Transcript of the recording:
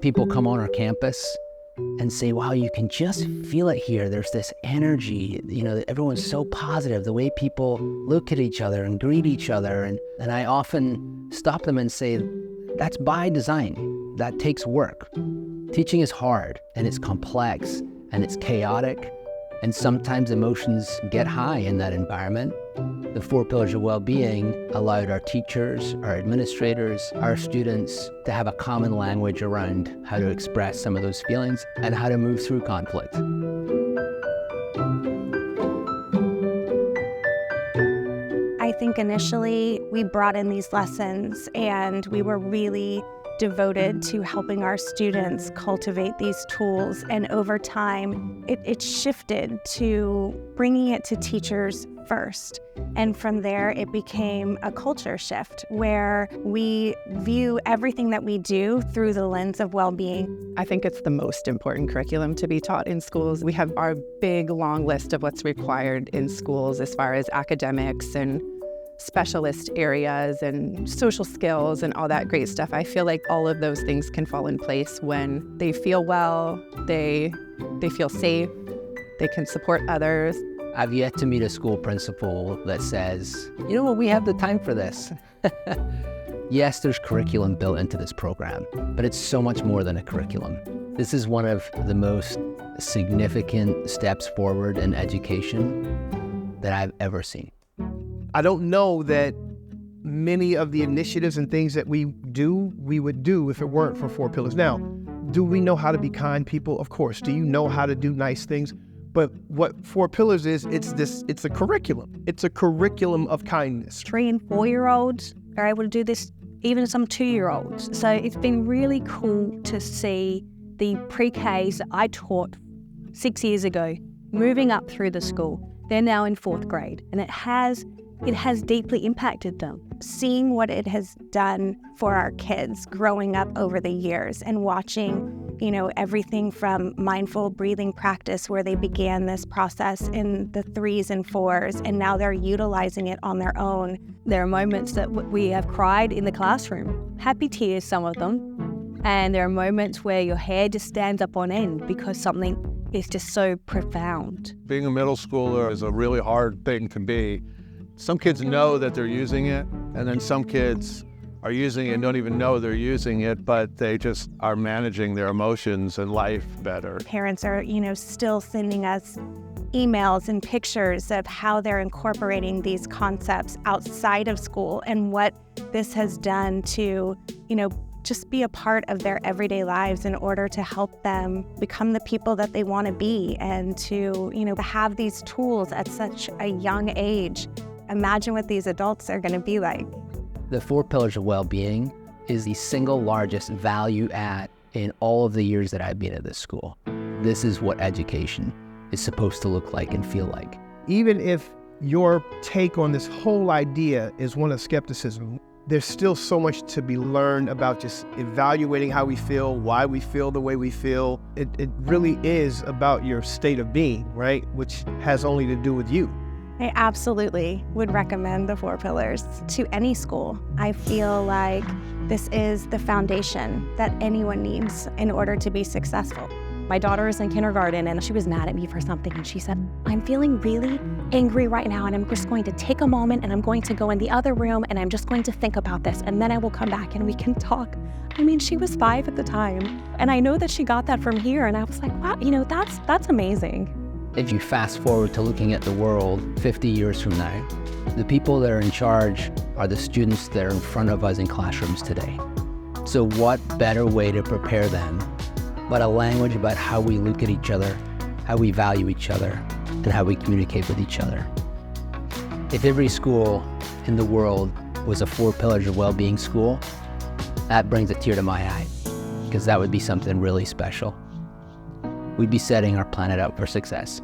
people come on our campus and say, wow, you can just feel it here. There's this energy, everyone's so positive, the way people look at each other and greet each other. And I often stop them and say, that's by design. That takes work. Teaching is hard, and it's complex, and it's chaotic, and sometimes emotions get high in that environment. The Four Pillars of Wellbeing allowed our teachers, our administrators, our students to have a common language around how to express some of those feelings and how to move through conflict. I think initially we brought in these lessons and we were really devoted to helping our students cultivate these tools. And over time, it shifted to bringing it to teachers first. And from there, it became a culture shift where we view everything that we do through the lens of well-being. I think it's the most important curriculum to be taught in schools. We have our big, long list of what's required in schools as far as academics and specialist areas and social skills and all that great stuff. I feel like all of those things can fall in place when they feel well, they feel safe, they can support others. I've yet to meet a school principal that says, you know what, we have the time for this. Yes, there's curriculum built into this program, but it's so much more than a curriculum. This is one of the most significant steps forward in education that I've ever seen. I don't know that many of the initiatives and things that we would do if it weren't for Four Pillars. Now, do we know how to be kind people? Of course. Do you know how to do nice things? But what Four Pillars is, it's a curriculum. It's a curriculum of kindness. 3- and 4-year-olds are able to do this, even some 2-year-olds. So it's been really cool to see the pre-Ks that I taught 6 years ago, moving up through the school. They're now in 4th grade, and it has deeply impacted them. Seeing what it has done for our kids growing up over the years and watching, everything from mindful breathing practice where they began this process in the 3s and 4s, and now they're utilizing it on their own. There are moments that we have cried in the classroom, happy tears, some of them, and there are moments where your hair just stands up on end because something is just so profound. Being a middle schooler is a really hard thing to be. Some kids know that they're using it, and then some kids are using it and don't even know they're using it, but they just are managing their emotions and life better. Parents are, still sending us emails and pictures of how they're incorporating these concepts outside of school and what this has done to, just be a part of their everyday lives in order to help them become the people that they want to be and to, have these tools at such a young age. Imagine what these adults are going to be like. The Four Pillars of Wellbeing is the single largest value add in all of the years that I've been at this school. This is what education is supposed to look like and feel like. Even if your take on this whole idea is one of skepticism, there's still so much to be learned about just evaluating how we feel, why we feel the way we feel. It really is about your state of being, right? Which has only to do with you. I absolutely would recommend the Four Pillars to any school. I feel like this is the foundation that anyone needs in order to be successful. My daughter is in kindergarten and she was mad at me for something and she said, I'm feeling really angry right now and I'm just going to take a moment and I'm going to go in the other room and I'm just going to think about this and then I will come back and we can talk. I mean, she was 5 at the time and I know that she got that from here and I was like, wow, that's amazing. If you fast forward to looking at the world 50 years from now, the people that are in charge are the students that are in front of us in classrooms today. So what better way to prepare them but a language about how we look at each other, how we value each other, and how we communicate with each other. If every school in the world was a Four Pillars of Wellbeing school, that brings a tear to my eye, because that would be something really special. We'd be setting our planet up for success.